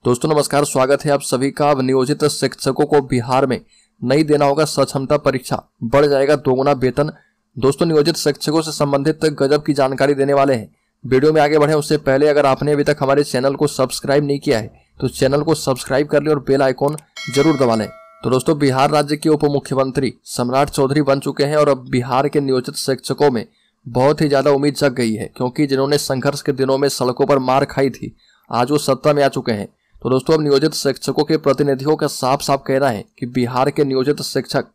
दोस्तों नमस्कार, स्वागत है आप सभी का। अब नियोजित शिक्षकों को बिहार में नहीं देना होगा सक्षमता परीक्षा, बढ़ जाएगा दोगुना वेतन। दोस्तों नियोजित शिक्षकों से संबंधित गजब की जानकारी देने वाले हैं। वीडियो में आगे बढ़े उससे पहले अगर आपने अभी तक हमारे चैनल को सब्सक्राइब नहीं किया है तो चैनल को सब्सक्राइब कर ले और बेल आइकॉन जरूर दबा लें। तो दोस्तों बिहार राज्य के उप मुख्यमंत्री सम्राट चौधरी बन चुके हैं और अब बिहार के नियोजित शिक्षकों में बहुत ही ज्यादा उम्मीद जग गई है, क्योंकि जिन्होंने संघर्ष के दिनों में सड़कों पर मार खाई थी आज वो सत्ता में आ चुके हैं। तो दोस्तों अब नियोजित शिक्षकों के प्रतिनिधियों का साफ साफ कहना है कि बिहार के नियोजित शिक्षक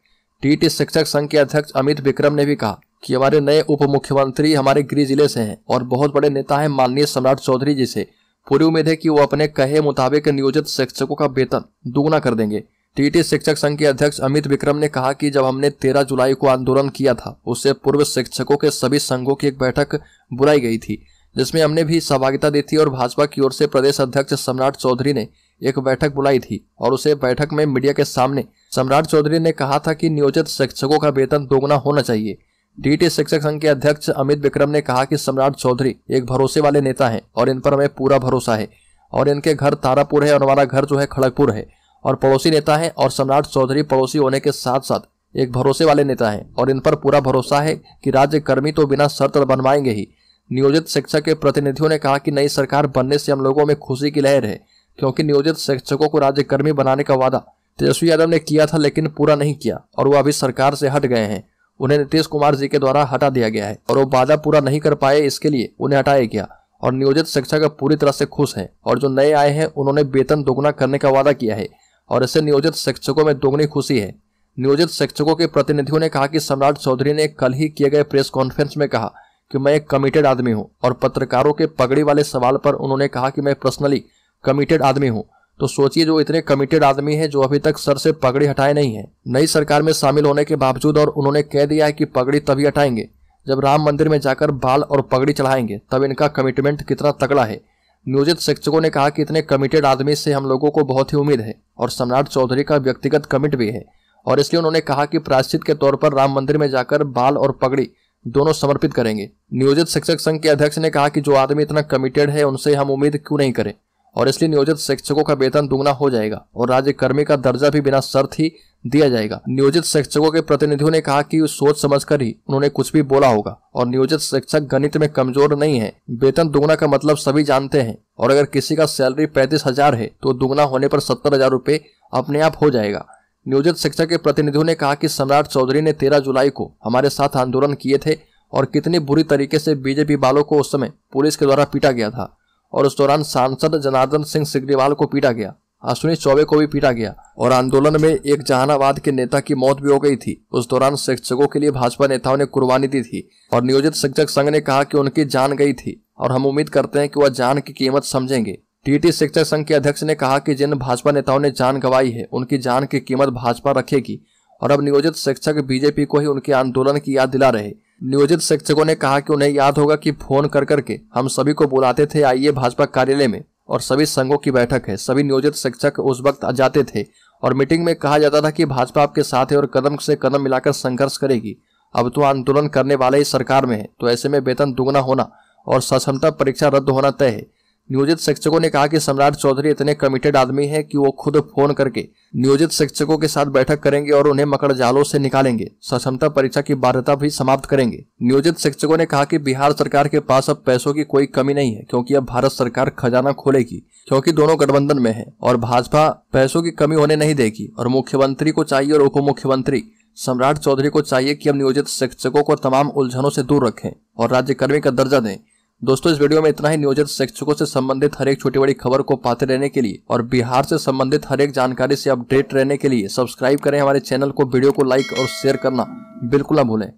टीटी शिक्षक संघ के अध्यक्ष अमित विक्रम ने भी कहा कि हमारे नए उप मुख्यमंत्री हमारे गृह जिले से हैं और बहुत बड़े नेता हैं माननीय सम्राट चौधरी जी से पूरी उम्मीद है कि वो अपने कहे मुताबिक नियोजित शिक्षकों का वेतन दुगुना कर देंगे। टीटी शिक्षक संघ के अध्यक्ष अमित विक्रम ने कहा कि जब हमने 13 जुलाई को आंदोलन किया था उससे पूर्व शिक्षकों के सभी संघों की एक बैठक बुलाई गई थी जिसमें हमने भी सहभागिता दी थी और भाजपा की ओर से प्रदेश अध्यक्ष सम्राट चौधरी ने एक बैठक बुलाई थी और उसे बैठक में मीडिया के सामने सम्राट चौधरी ने कहा था कि नियोजित शिक्षकों का वेतन दोगुना होना चाहिए। टीटी शिक्षक संघ के अध्यक्ष अमित विक्रम ने कहा कि सम्राट चौधरी एक भरोसे वाले नेता हैं और इन पर हमें पूरा भरोसा है और इनके घर तारापुर है और हमारा घर जो है खड़गपुर है और पड़ोसी नेता है और सम्राट चौधरी पड़ोसी होने के साथ साथ एक भरोसे वाले नेता है और इन पर पूरा भरोसा है कि राज्य कर्मी तो बिना शर्त बनवाएंगे ही। नियोजित शिक्षक के प्रतिनिधियों ने कहा कि नई सरकार बनने से हम लोगों में खुशी की लहर है, क्योंकि नियोजित शिक्षकों को राज्य कर्मी बनाने का वादा तेजस्वी यादव ने किया था लेकिन पूरा नहीं किया और वो अभी सरकार से हट गए हैं। उन्हें नीतीश कुमार जी के द्वारा हटा दिया गया है और वो वादा पूरा नहीं कर पाए, इसके लिए उन्हें हटाया गया और नियोजित शिक्षक पूरी तरह से खुश हैं और जो नए आए हैं उन्होंने वेतन दोगुना करने का वादा किया है और इससे नियोजित शिक्षकों में दोगुनी खुशी है। नियोजित शिक्षकों के प्रतिनिधियों ने कहा कि सम्राट चौधरी ने कल ही किए गए प्रेस कॉन्फ्रेंस में कहा कि मैं एक कमिटेड आदमी हूं और पत्रकारों के पगड़ी वाले सवाल पर उन्होंने कहा कि मैं पर्सनली कमिटेड आदमी हूं। तो सोचिए जो इतने कमिटेड आदमी है जो अभी तक सर से पगड़ी हटाए नहीं है नई सरकार में शामिल होने के बावजूद, और उन्होंने कह दिया है कि पगड़ी तभी हटाएंगे जब राम मंदिर में जाकर बाल और पगड़ी चढ़ाएंगे, तब इनका कमिटमेंट कितना तगड़ा है। नियोजित शिक्षकों ने कहा कि इतने कमिटेड आदमी से हम लोगों को बहुत ही उम्मीद है और सम्राट चौधरी का व्यक्तिगत कमिट भी है और इसलिए उन्होंने कहा कि प्रायश्चित के तौर पर राम मंदिर में जाकर बाल और पगड़ी दोनों समर्पित करेंगे। नियोजित शिक्षक संघ के अध्यक्ष ने कहा कि जो आदमी इतना कमिटेड है उनसे हम उम्मीद क्यों नहीं करें और इसलिए नियोजित शिक्षकों का वेतन दुगना हो जाएगा और राज्य कर्मी का दर्जा भी बिना शर्त ही दिया जाएगा। नियोजित शिक्षकों के प्रतिनिधियों ने कहा कि सोच समझकर ही उन्होंने कुछ भी बोला होगा और नियोजित शिक्षक गणित में कमजोर नहीं है। वेतन दुगना का मतलब सभी जानते हैं और अगर किसी का सैलरी 35,000 है तो दुगना होने पर 70,000 रुपये अपने आप हो जाएगा। नियोजित शिक्षक के प्रतिनिधियों ने कहा कि सम्राट चौधरी ने 13 जुलाई को हमारे साथ आंदोलन किए थे और कितनी बुरी तरीके से बीजेपी वालों को उस समय पुलिस के द्वारा पीटा गया था और उस दौरान सांसद जनार्दन सिंह सिग्रीवाल को पीटा गया, अश्विनी चौबे को भी पीटा गया और आंदोलन में एक जहानाबाद के नेता की मौत भी हो गई थी। उस दौरान शिक्षकों के लिए भाजपा नेताओं ने कुर्बानी दी थी और नियोजित शिक्षक संघ ने कहा कि उनकी जान गई थी और हम उम्मीद करते हैं कि वह जान की कीमत समझेंगे। टीटी शिक्षक संघ के अध्यक्ष ने कहा कि जिन भाजपा नेताओं ने जान गंवाई है उनकी जान की कीमत भाजपा रखेगी और अब नियोजित शिक्षक बीजेपी को ही उनके आंदोलन की याद दिला रहे। नियोजित शिक्षकों ने कहा कि उन्हें याद होगा कि फोन कर करके हम सभी को बुलाते थे आइए भाजपा कार्यालय में और सभी संघों की बैठक है। सभी नियोजित शिक्षक उस वक्त जाते थे और मीटिंग में कहा जाता था कि भाजपा आपके साथ है और कदम से कदम मिलाकर संघर्ष करेगी। अब तो आंदोलन करने वाले ही सरकार में है तो ऐसे में वेतन दुगना होना और सक्षमता परीक्षा रद्द होना तय है। नियोजित शिक्षकों ने कहा कि सम्राट चौधरी इतने कमिटेड आदमी है कि वो खुद फोन करके नियोजित शिक्षकों के साथ बैठक करेंगे और उन्हें मकड़ जालों से निकालेंगे, सक्षमता परीक्षा की बाध्यता भी समाप्त करेंगे। नियोजित शिक्षकों ने कहा कि बिहार सरकार के पास अब पैसों की कोई कमी नहीं है, क्योंकि अब भारत सरकार खजाना खोलेगी, क्योंकि दोनों गठबंधन में है और भाजपा पैसों की कमी होने नहीं देगी और मुख्यमंत्री को चाहिए और उप मुख्यमंत्री सम्राट चौधरी को चाहिए कि अब नियोजित शिक्षकों को तमाम उलझनों से दूर रखें और राज्य कर्मी का दर्जा दें। दोस्तों इस वीडियो में इतना ही। नियोजित शिक्षकों से संबंधित हर एक छोटी बड़ी खबर को पाते रहने के लिए और बिहार से संबंधित हर एक जानकारी से अपडेट रहने के लिए सब्सक्राइब करें हमारे चैनल को। वीडियो को लाइक और शेयर करना बिल्कुल ना भूलें।